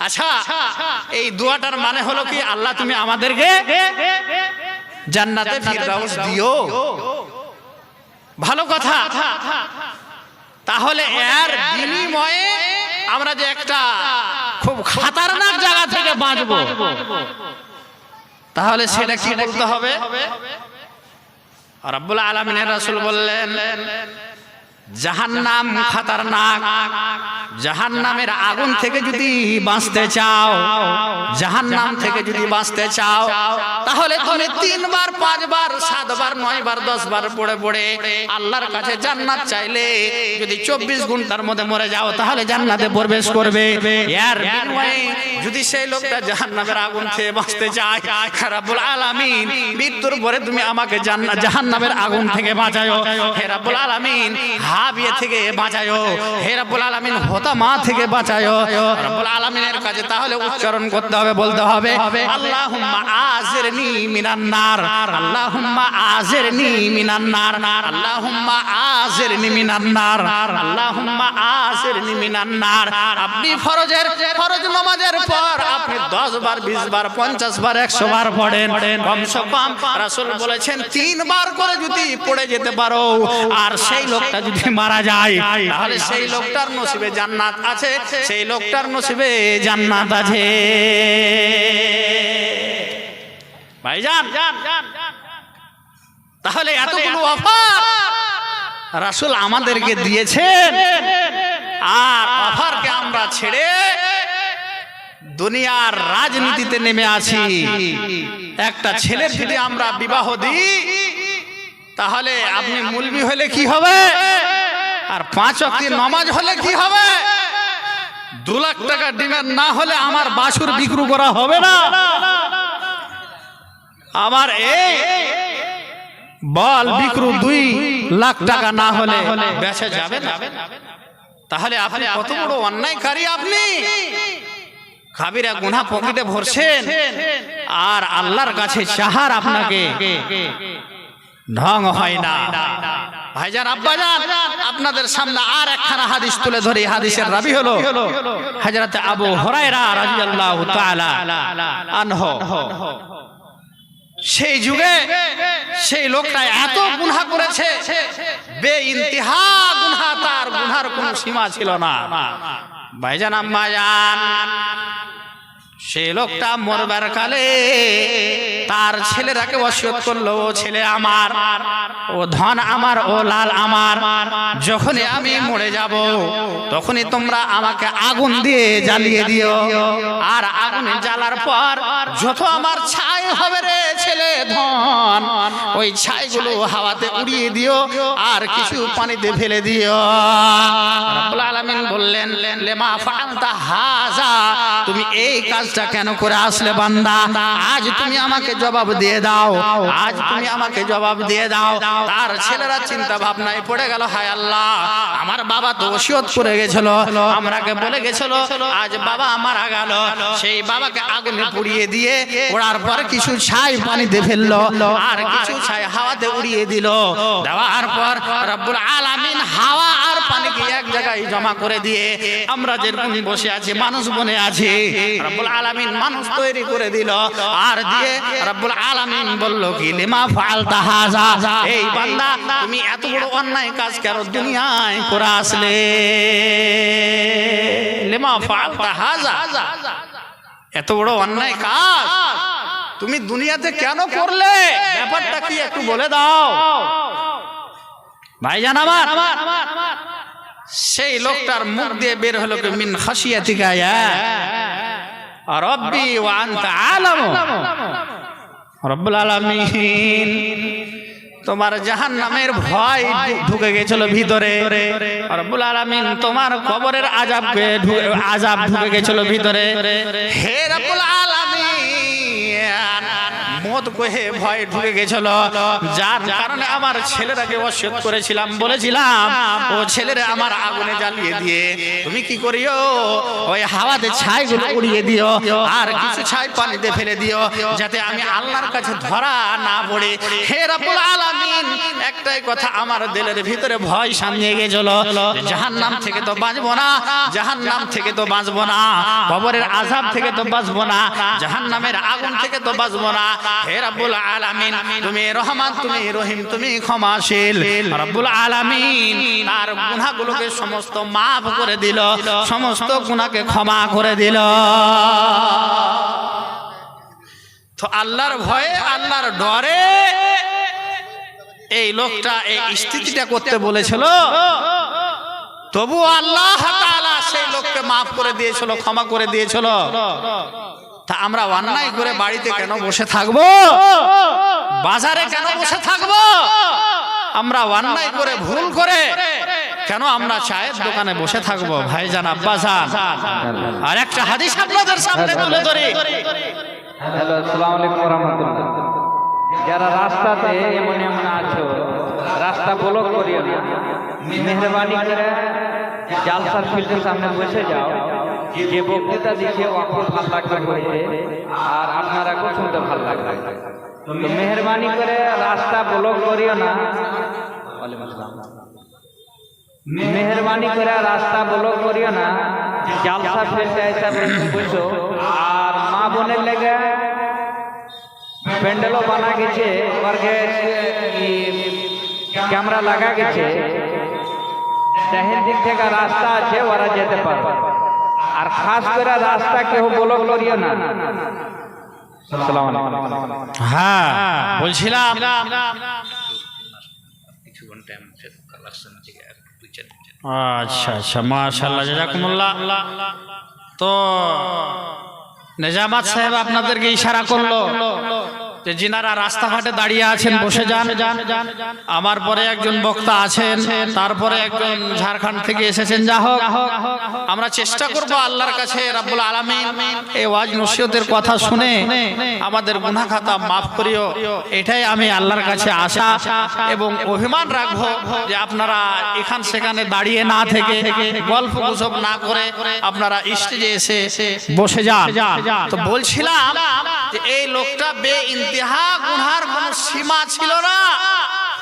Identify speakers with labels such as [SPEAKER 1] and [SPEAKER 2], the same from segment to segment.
[SPEAKER 1] আচ্ছা, এই দোয়াটার মানে হলো কি, আল্লাহ তুমি আমাদেরকে জান্নাতে ফিরদাউস দিও। ভালো কথা। তাহলে এর বিনিময়ে আমরা যে একটা খুব খতরনাক জায়গা থেকে বাঁচবো, তাহলে সেটা কি বলতে হবে? রব্বুল আলামিনের রাসূল বললেন, জাহান্নাম খতরনাক, জাহান্নামের আগুন থেকে যদি বাঁচতে চাও, জাহান্নাম থেকে যদি বাঁচতে চাও, তাহলে তুমি 3 বার 5 বার 7 বার 9 বার 10 বার পড়ে পড়ে আল্লাহর কাছে জান্নাত চাইলে যদি 24 ঘন্টার মধ্যে মরে যাও, তাহলে জান্নাতে প্রবেশ করবে। এর বিনিময়ে যদি সেই লোকটা জাহান্নামের আগুন থেকে বাঁচতে চায়, রব্বুল আলামিন মৃত্যুর পরে তুমি আমাকে জাহান্নামের আগুন থেকে বাঁচাও। হে রব্বুল আলামিন হাবিয়ে থেকে বাঁচায়ো। হে রব্বুল আলামিন হোতামা থেকে বাঁচায়ো। রব্বুল আলামিনের কাছে তাহলে উচ্চারণ করতে হবে, বলতে হবে, আল্লাহুম্মা আজিরনি মিনান নার, আল্লাহুম্মা আজিরনি মিনান নার, আল্লাহুম্মা আজিরনি মিনান নার, আল্লাহুম্মা আজিরনি মিনান নার। আপনি ফরজ নামাজের পর আপনি 10 বার 20 বার 50 বার 100 বার পড়েন, কমসে কম রাসূল বলেছেন 3 বার করে যদি পড়ে যেতে পারো, আর সেই লোকটা যদি মারা যায়, তাহলে সেই লোকটার নসিবে জান্নাত আছে, সেই লোকটার নসিবে জান্নাত আছে। ভাইজান, তাহলে এতগুলো অফার রাসূল আমাদেরকে দিয়েছেন, আর অফারকে আমরা ছেড়ে দুনিয়ার রাজনীতিতে নেমে আছি। একটা ছেলের যদি আমরা বিবাহ দিই, তাহলে আপনি মুলবি হলে কি হবে, আর 5 ওয়াক্তের নামাজ হলে কি হবে? 2 লাখ টাকা ডিমান্ড না হলে আমার বাছুর বিক্রি করা হবে না, আমার এই বল বিক্রি 2 লাখ টাকা না হলে বেচা যাবে না। তাহলে আপনি কত বড় অন্যায়কারী! আপনি কাবিরা গুনাহ পকেটে ভরছেন, আর আল্লাহর কাছে চাহার আপনাকে ঢং হয় না। ভাইজান, আব্বাজান, আপনাদের সামনে আর একখানা হাদিস তুলে ধরি। হাদিসের রাবি হলো হযরত আবু হুরায়রা রাদিয়াল্লাহু তাআলা আনহু। সেই যুগে সেই লোকটা এত গুনাহ করেছে, বেইন্তিহা গুনাহ, তার গুনার কোনো সীমা ছিল না। ভাইজান, আম্মাজান, সেই লোকটা মরবার কালে তার ছেলেরাকে ওসিয়ত করলো, ও ছেলে আমার, ও ধন আমার, ও লাল আমার, যখনই আমি মরে যাব তখনই তোমরা আমাকে আগুন দিয়ে জ্বালিয়ে দিও, আর আগুনে জ্বালার পর যত আমার ছাই হবে রে ছেলে ধন, ওই ছাইগুলো হাওয়াতে উড়িয়ে দিও, আর কিছু পানিতে ফেলে দিও। রব্বুল আলামিন বললেন, লেমা ফাআলতা হাযা, তুমি এই কাজটা কেন করে আসলে বান্দা? আজ তুমি আমাকে জবাব দিয়ে দাও, আজ তুমি আমাকে জবাব দিয়ে দাও। তার ছেলেরা চিন্তা ভাবনায় পড়ে গেল, হায় আল্লাহ, আমার বাবা তো ওসিয়ত করে গেছিল, আমরাকে বলে গেছিল, আজ বাবা মারা গেল, সেই বাবাকে আগুনে পুড়িয়ে দিয়ে ওড়ার পর কিছু ছাই পানিতে ফেললো, আর কিছু ছাই হাওয়াতে উড়িয়ে দিল। দেওয়ার পর রব্বুল আলামিন হাওয়া আর পানিকে এক জায়গায় জমা করে দিয়ে আমরা যেরকম বসে আছি, মানুষ বনে আছি, রব্বুল আলামিন মানুষ তৈরি করে দিল, আর দিয়ে রব্বুল আলামিন বলল কি, লিমা ফাআলতা হাযা, এই বান্দা তুমি এত বড় অন্যায় কাজ কেন দুনিয়ায় করে আসলে? লিমা ফাআলতা হাযা, এত বড় অন্যায় কাজ তুমি দুনিয়াতে কেন করলে? ব্যাপারটা কি একটু বলে দাও। ভাইজান আমার, সেই লোকটার মুখ দিয়ে বের হলো কি, মিন খাশিয়াতিকা ইয়া রব্বি ওয়া আনতা আলামু। রব্বুল আলামিন তোমার জাহান্নামের ভয় ঢুকে গেছিল ভিতরে, রব্বুল আলামিন তোমার কবরের আযাব ঢুকে গেছিল ভিতরে। হে রব্বুল আলামিন, মত কহে ভয় ঢুকে গেছিল, যার কারণে আমার ছেলেরাকে ওসিয়ত করেছিলাম, বলেছিলাম ও ছেলেরা আমার আগুনে জ্বালিয়ে দিয়ে তুমি কি করিও, ওই হাওয়াতে ছাইগুলো উড়িয়ে দিও আর কিছু ছাই পানিতে ফেলে দিও, যাতে আমি আল্লাহর কাছে ধরা না পড়ে। হে রব্বুল আলামিন, একটাই কথা আমার দিলের ভিতরে ভয় সামনে গেছিল, জাহান্নাম থেকে তো বাঁচবো না, জাহান্নাম থেকে তো বাঁচবো না, কবরের আযাব থেকে তো বাঁচবো না, জাহান্নামের আগুন থেকে তো বাঁচবো না। হে রব্বুল আলামিন, তুমি রহমান, তুমি রহিম, তুমি ক্ষমাশীল। রব্বুল আলামিন তার গুনাহগুলোকে সমস্ত মাফ করে দিল, সমস্ত গুনাহকে ক্ষমা করে দিল। তো আল্লাহর ভয়ে, আল্লাহর ডরে এই লোকটা এই স্থিতিটা করতে বলেছিল, তবু আল্লাহ তাআলা সেই লোককে মাফ করে দিয়েছিল, ক্ষমা করে দিয়েছিল। তা আমরা অন্যায় করে বাড়িতে কেন বসে থাকবো, বাজারে কেন বসে থাকবো, আমরা অন্যায় করে ভুল করে কেন আমরা চায়ের দোকানে বসে থাকবো? ভাইজান, আব্বাজান, আর একটা হাদিস আপনাদের সামনে তুলে ধরি।
[SPEAKER 2] হ্যালো, আসসালামু আলাইকুম ওয়া রাহমাতুল্লাহ। যারা রাস্তাতে এমন এমন আছো, রাস্তা ব্লক করিও না, মেহরবানি করে জালসার ফিল্ডের সামনে বসে যাও। যে বক্তৃতা দিচ্ছে ও খুব ভালো লাগবে বলতে, আর আপনারা খুব শুনতে ভালো লাগবে। তো মেহরবানি করে রাস্তা ব্লক করিও না, মেহরবানি করে রাস্তা ব্লক করিও না, জালসা ফিল্ডে এসে বসো। আর মা বোনের লেগে প্যান্ডেলও বানা গেছে, ক্যামেরা লাগা গেছে, দেখেন দিক থেকে রাস্তা আছে, ওরা যেতে পারবে। আর খাস করে রাস্তা কেউ ব্লক করিও না। আসসালামু আলাইকুম।
[SPEAKER 1] হ্যাঁ, বলছিলাম আচ্ছা আচ্ছা, মাশাআল্লাহ, জাযাকুমুল্লাহ। তো নেজামাত সাহেব আপনাদেরকে ইশারা করলো যে যিনারা রাস্তাঘাটে দাঁড়িয়ে আছেন বসে যান। আমার পরে একজন বক্তা আছেন, তারপরে একজন ঝাড়খণ্ড থেকে এসেছেন। যা হোক, আমরা চেষ্টা করব আল্লাহর কাছে রব্বুল আলামিন এই ওয়াজ নসিহতের কথা শুনে আমাদের গুনাহ খাতা মাফ করিও, এটাই আমি আল্লাহর কাছে আশা এবং অভিমান রাখবো যে আপনারা এখান সেখানে দাঁড়িয়ে না থেকে, গল্প গুজব না করে আপনারা স্টেজে এসে বসে যান। তো বলছিলাম যে এই লোকটা বেইন্তেহা গুনহার কোনো সীমা ছিল না,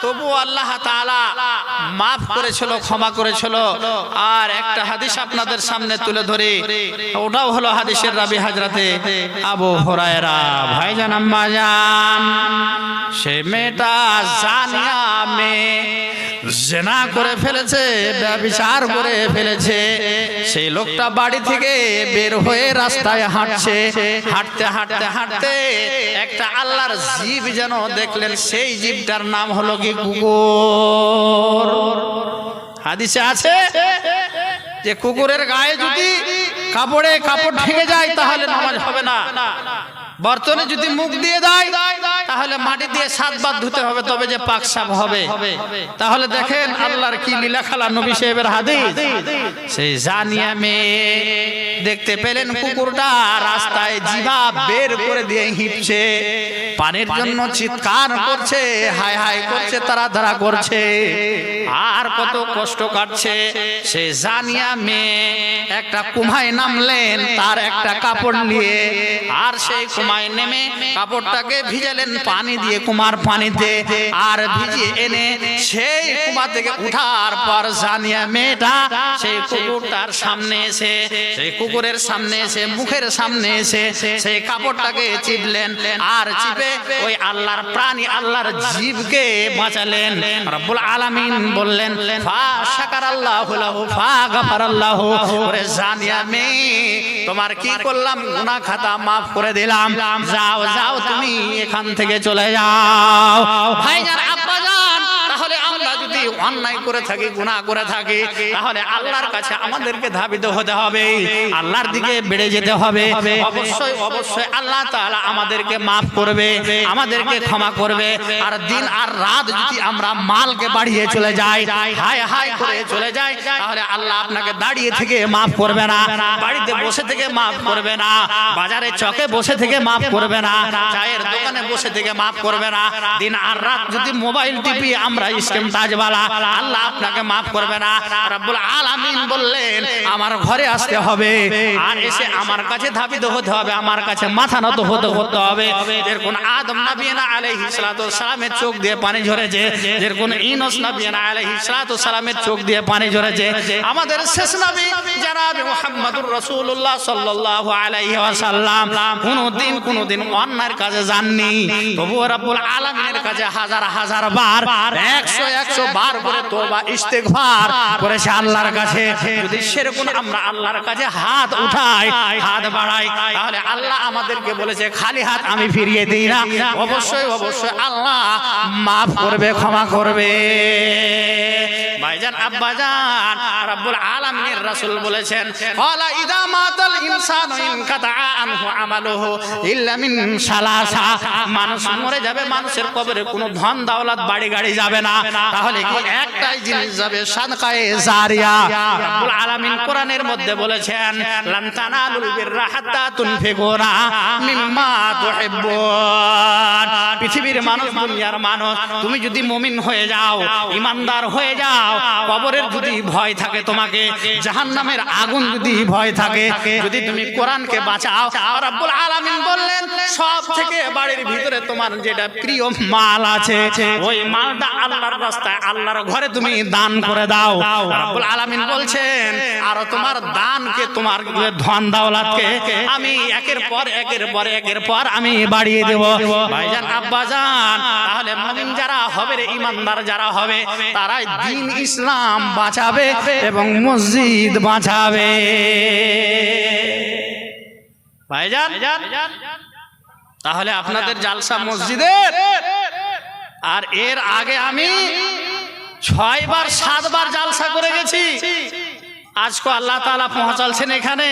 [SPEAKER 1] তবু আল্লাহ তাআলা মাফ করেছিল, ক্ষমা করেছিল। আর একটা হাদিস আপনাদের সামনে তুলে ধরে, ওটাও হলো হাদিসের রাবি হযরতে আবু হুরায়রা। ভাইজান, আম্মাজান, সে মেয়েটা জানিয়া মেয়ে, জিনা করে ফেলেছে, ব্যভিচার করে ফেলেছে। সেই লোকটা বাড়ি থেকে বের হয়ে রাস্তায় হাঁটছে, হাঁটতে হাঁটতে হাঁটতে একটা আল্লাহর জীব যেন দেখলেন। সেই জীবটার নাম হলো কি কুকুর। হাদিসে আছে যে কুকুরের গায়ে যদি কাপড় ঢেকে যায় তাহলে নামাজ হবে না, বর্তনে যদি মুখ দিয়ে দেয় তাহলে মাটি দিয়ে 7 বার ধুতে হবে, তবে যে পাক সাফ হবে। তাহলে দেখেন আল্লাহর কি লীলা খেলা, নবী সাহেবের হাদিস। সেই জানিয়া মেয়ে দেখতে পেলেন কুকুরটা রাস্তায় জিভা বের করে দিয়ে হিঁপছে, পানির জন্য চিৎকার করছে, হায় হায় করছে, তাড়াতাড়া করছে, আর কত কষ্ট কাটছে। সেই জানিয়া মেয়ে একটা কুমায় নামলেন, তার একটা কাপড় নিয়ে, আর সেই কুমায় নেমে কাপড়টাকে ভিজালেন পানি দিয়ে, কুমার পানিতে, আর ভিজিয়ে এনে সেই কুমা থেকে উঠার পর জানিয়া মেয়েটা সেই কুকুরটার সামনে এসে, সেই কুকুরের সামনে এসে, মুখের সামনে এসে সেই কাপড়টাকে চিপলেন, আর চিপে ওই আল্লাহর প্রাণী, আল্লাহর জীবকে বাঁচালেন। রব্বুল আলামিন বললেন, ফা শাকারাল্লাহু লাহু ফা গাফারাল্লাহু। ওরে জানিয়া মেয়ে, তোমার কি করলাম, গুনাহ খাতা মাফ করে দিলাম, যাও যাও তুমি এখান থেকে চলে যাও। ভাইজান, আব্বাজান, তাহলে আমরা যদি অন্যায় করে থাকি, গুনাহ করে থাকি, তাহলে আল্লাহর কাছে আমাদেরকে ধাবিত হতে হবে, আল্লাহর দিকে বেড়ে যেতে হবে। অবশ্যই অবশ্যই আল্লাহ তাআলা আমাদেরকে মাফ করবে, আমাদেরকে ক্ষমা করবে। আর দিন আর রাত যদি আমরা মালকে বাড়িয়ে চলে যাই, হায় হায় করে চলে যাই, তাহলে আল্লাহ আপনাকে দাঁড়িয়ে থেকে মাফ করবে না, বাড়িতে বসে থেকে মাফ করবে না, বাজারে চকে বসে থেকে মাফ করবে না, চায়ের দোকানে বসে থেকে মাফ করবে না। দিন আর রাত যদি মোবাইল টিপি আমরা স্ক্রিন টাচওয়ালা, আল্লাহ আপনাকে মাফ করবে না। রব্বুল আলামিন বললেন আমার ঘরে আসতে হবে, আর এসে আমার কাছে ধাবিত হতে হবে, আমার কাছে মাথা নত হতে হবে। যেরকম আদম নবী আলাইহিস সালাতু ওয়াস সালামের চোখ দিয়ে পানি ঝরেছে, যেরকম ইউনূস নবী আলাইহিস সালাতু ওয়াস সালামের চোখ দিয়ে পানি ঝরেছে, আমাদের শেষ নবী জনাব মুহাম্মদুর রাসূলুল্লাহ সাল্লাল্লাহু আলাইহি ওয়াসাল্লাম কোনদিন অন্যায়ের কাজে যাননি, তবুও রব্বুল আলামিনের কাছে হাজার হাজার বার 100 বার করে তওবা ইস্তেগফার করেছে আল্লাহর কাছে। যদি সেরকম আমরা আল্লাহর কাছে হাত উঠাই, হাত বাড়াই, তাহলে আল্লাহ আমাদেরকে বলেছে খালি হাত আমি ফিরিয়ে দিই না। অবশ্যই অবশ্যই আল্লাহ মাফ করবে, ক্ষমা করবে। ভাইজান আব্বাজান, রব্বুল আলামিনের রাসূল বলেছেন ক্বালা ইযা মাতাল ইনসানু ইনকাতা আনহু আমালুহু ইল্লা মিন সালাসা, মানুষ মরে যাবে, মানুষের কবরে কোনো ধন দৌলত বাড়ি গাড়ি যাবে না, তাহলে কি একটাই জিনিস যাবে, সাদকায়ে জারিয়া। রব্বুল আলামিন কোরআনের মধ্যে বলেছেন লান তানালুল বিররা হাত্তা তুনফিকুনা মিম্মা তুহিব্বুন। পৃথিবীর মানুষ, দুনিয়ার মানুষ, তুমি যদি মুমিন হয়ে যাও, ইমানদার হয়ে যাও, কবরের যদি ভয় থাকে তোমাকে, জাহান্নামের আগুন যদি ভয় থাকে, যদি তুমি কোরআনকে বাঁচাও, রব্বুল আলামিন বললেন সব থেকে বাড়ির ভিতরে তোমার যেটা প্রিয় মাল আছে, ওই মালটা আল্লাহর রাস্তায়, আল্লাহর ঘরে তুমি দান করে দাও। রব্বুল আলামিন বলছেন আর তোমার দানকে, তোমার ধন দৌলতকে আমি একের পর আমি বাড়িয়ে দেব। ভাইজান আব্বাজান, তাহলে মুমিন যারা হবে, ইমানদার যারা হবে, তারাই দ্বীন ইসলাম বাঁচাবে এবং মসজিদ বাঁচাবে। ভাইজান, তাহলে আপনাদের জালসা মসজিদের, আর এর আগে আমি 6 বার 7 বার জালসা করে গেছি। আজকে আল্লাহ তাআলা পৌঁছালছেন এখানে,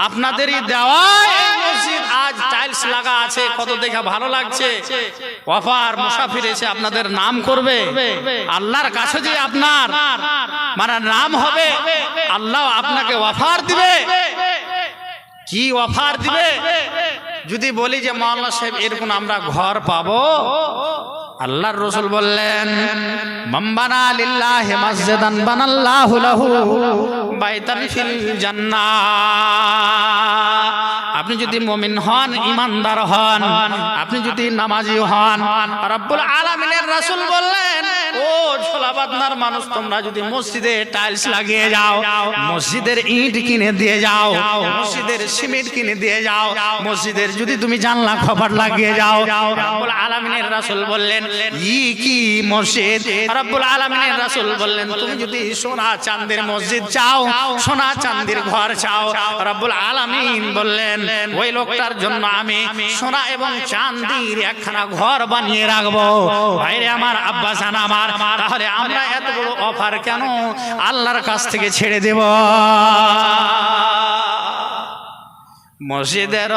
[SPEAKER 1] আপনাদেরই দেওয়া এই মসজিদ আজ টাইলস লাগা আছে, কত দেখা ভালো লাগছে। ওয়াফার মুসাফির এসে আপনাদের নাম করবে, আল্লাহর কাছে যে আপনার মানে নাম হবে, আল্লাহ আপনাকে ওয়াফার দিবে। কি অফার দিবে? যদি বলি যে মাওলানা সাহেব এরকম আমরা ঘর পাবো, আল্লাহর রাসূল বললেন মাম্বানা লিল্লাহি মসজিদান বানাল্লাহু লাহু বাইতান ফিল জান্নাহ। আপনি যদি মুমিন হন, ইমানদার হন, আপনি যদি নামাজি হন, রব্বুল আলামিনের রাসূল বললেন ও ছোলাবাদনার মানুষ, তোমরা যদি মসজিদে টাইলস লাগিয়ে যাও, মসজিদের ইট কিনে দিয়ে যাও, মসজিদের সিমেন্ট কিনে দিয়ে যাও, মসজিদের যদি তুমি জানলা খপাট লাগিয়ে যাও, রব্বুল আলামিনের রাসূল বললেন ই কি মসজিদ? রব্বুল আলামিনের রাসূল বললেন তুমি যদি সোনা চাঁদের মসজিদ চাও, সোনা চাঁদের ঘর চাও, রব্বুল আলামিন বললেন ওই লোকটার জন্য আমি সোনা এবং চাঁদির একখানা ঘর বানিয়ে রাখবো। ভাইরে আমার, আব্বা জান আমার, তাহলে আমরা এত বড় অফার কেন আল্লাহর কাছ থেকে ছেড়ে দেব? মসজিদের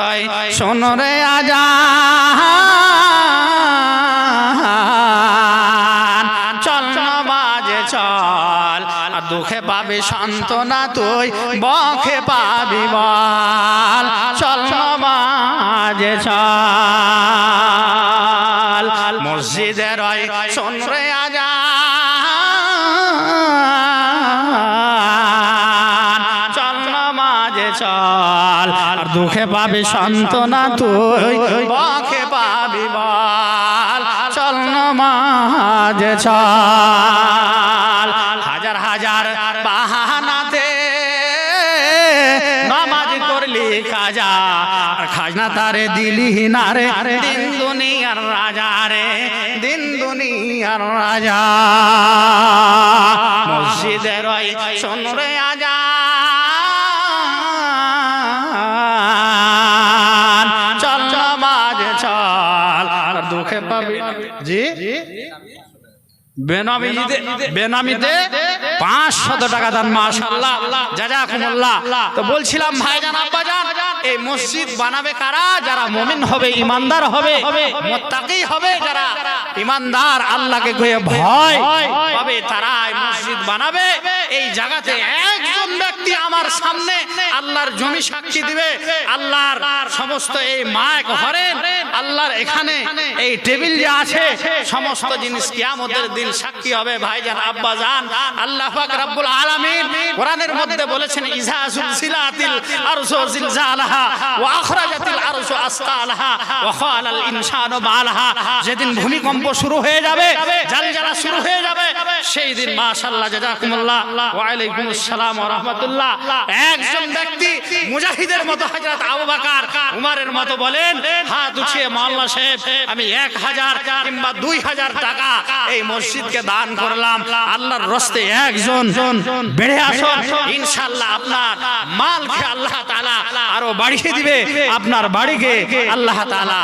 [SPEAKER 1] শোনরে আজান, চল নামাজে চল, দুঃখে পাবি সান্ত্বনা তুই, বখে পাবি বল, চল নামাজে চল। মসজিদের শোনরে আজান, চল নামাজে চল, আর দুঃখে পাবি সান্ত্বনা তুই, বখে পাবি বল, চল নামাজে চল। হাজার হাজার বাহানাতে নামাজ করলি কাজা, খাজনা তারে দিলি না রে, দিন দুনিয়ার রাজা রে, দিন দুনিয়ার রাজা। মসজিদের শোন রে আজান, চল নামাজ চল, আর দুঃখে পাবি জি বেনামিতে 500 টাকা দান, মাশাআল্লাহ, জাযাকুমুল্লাহ। তো বলছিলাম ভাইজান আব্বাজান, এই মসজিদ বানাবে কারা? যারা মুমিন হবে, ইমানদার হবে, মুত্তাকি হবে, যারা ইমানদার, আল্লাহকে ভয় পাবে, তারা এই মসজিদ বানাবে। এই জায়গাতে একজন ব্যক্তি আমার সামনে আল্লাহর জমি সাক্ষী দিবে, আল্লাহর সমস্ত এই মাইক হরেন, আল্লাহর এখানে এই টেবিল যে আছে, সমস্ত জিনিস কিয়ামতের দিন সাক্ষী হবে। ভাইজান আব্বাজান, আল্লাহ পাক রব্বুল আলামিন কোরআনের মধ্যে বলেছেন, ইযা যুলজিলাতিল আরশু জিলজালাহা ওয়া আখরাজাতিল আরশু আসকালাহা ওয়া ক্বালাল ইনসানু মালাহা। যেদিন ভূমিকম্প শুরু হয়ে যাবে, জালজালা শুরু হয়ে যাবে, সেই দিন মাশাআল্লাহ, জাযাকুমুল্লাহ, ওয়া আলাইকুমুস সালাম ওয়া রাহমাতুল্লাহ, একজন ব্যক্তি মুজাহিদের মতো হযরত আবু বকর উমরের মতো বলেন, হাত উঠিয়ে, মাওলানা সাহেব আমি 1000 কিংবা 2000 টাকা এই মসজিদকে দান করলাম, আল্লাহর রাস্তায় একজন বেড়ে আসুন, ইনশাআল্লাহ আপনার মালকে আল্লাহ তাআলা আরো বাড়িয়ে দিবে, আপনার বাড়িকে আল্লাহ তাআলা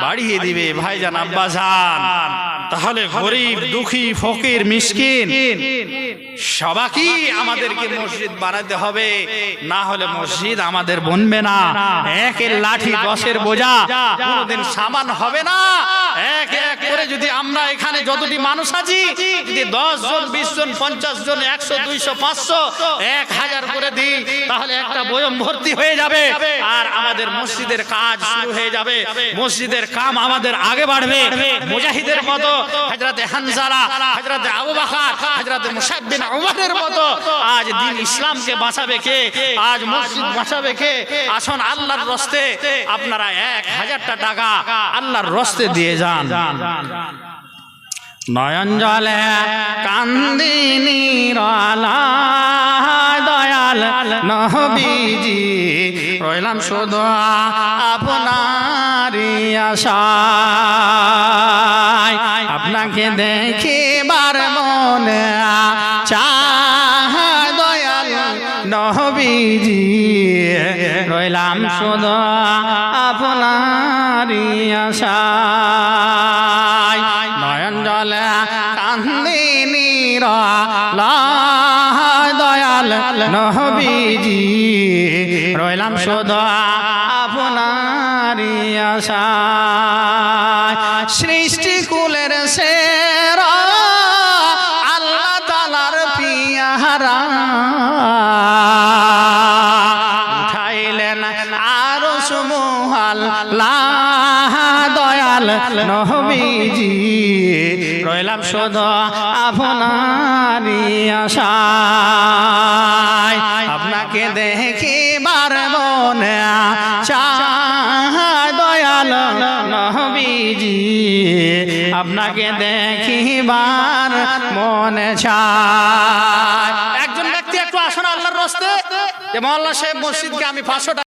[SPEAKER 1] বাড়িয়ে দিবে। ভাইজান আব্বাজান, তাহলে গরিব, দুঃখী, ফকির, মিসকিন সবাইকে আমাদেরকে মসজিদ বানাতে হবে, না হলে মসজিদ আমাদের বনবে না। একের লাঠি 10-এর বোঝা কোনোদিন সামান হবে না। এক এক করে যদি আমরা এখানে যতটি মানুষ আছি, যদি 10 জন, 20 জন, 50 জন, 100, 200, 500, 1000 করে দিই, তাহলে একটা বয়ম ভর্তি হয়ে যাবে, আর আমাদের মসজিদের কাজ শুরু হয়ে যাবে, মসজিদের কাম আমাদের আগে বাড়বে। মুজাহিদের মতো হযরত হানজালা, হযরত আবু বকর, হযরত মুসআব বিন উমরের মতো আজ দ্বীন ইসলামকে বাঁচাবে কে? আজ মসজিদ বাঁচাবে কে? আসুন আল্লাহর রাস্তে আপনারা 1000 টাকা আল্লাহর রাস্তে দিয়ে যান। নয়ন জলে কান্দিনি রালা দয়াল নবীজি, রইলাম শুধু আপনারই আশায়, আপনাকে দেখিবার মনে চায় দয়াল নবীজি, রইলাম শুধু আপনারই আশায়। নয়ন জলে কান্দিনি রালা দয়াল নবীজি, রইলাম শুধু আপনারই আশায়। সৃষ্টি কুলের সেরা আল্লাহ তাআলার পিয়ারা, উঠাইলেন আরশ মুআল্লা দয়াল নবীজি, রইলাম শুধু আপনারই আশায়। আপনাকে দেখিবার মনে চায় দয়াল নবীজি, আপনাকে দেখিবার মনে চায়। একজন ব্যক্তি একটু আসুন আল্লাহর রাস্তে, যে মাওলানা সাহেব মসজিদকে আমি 500 টাকা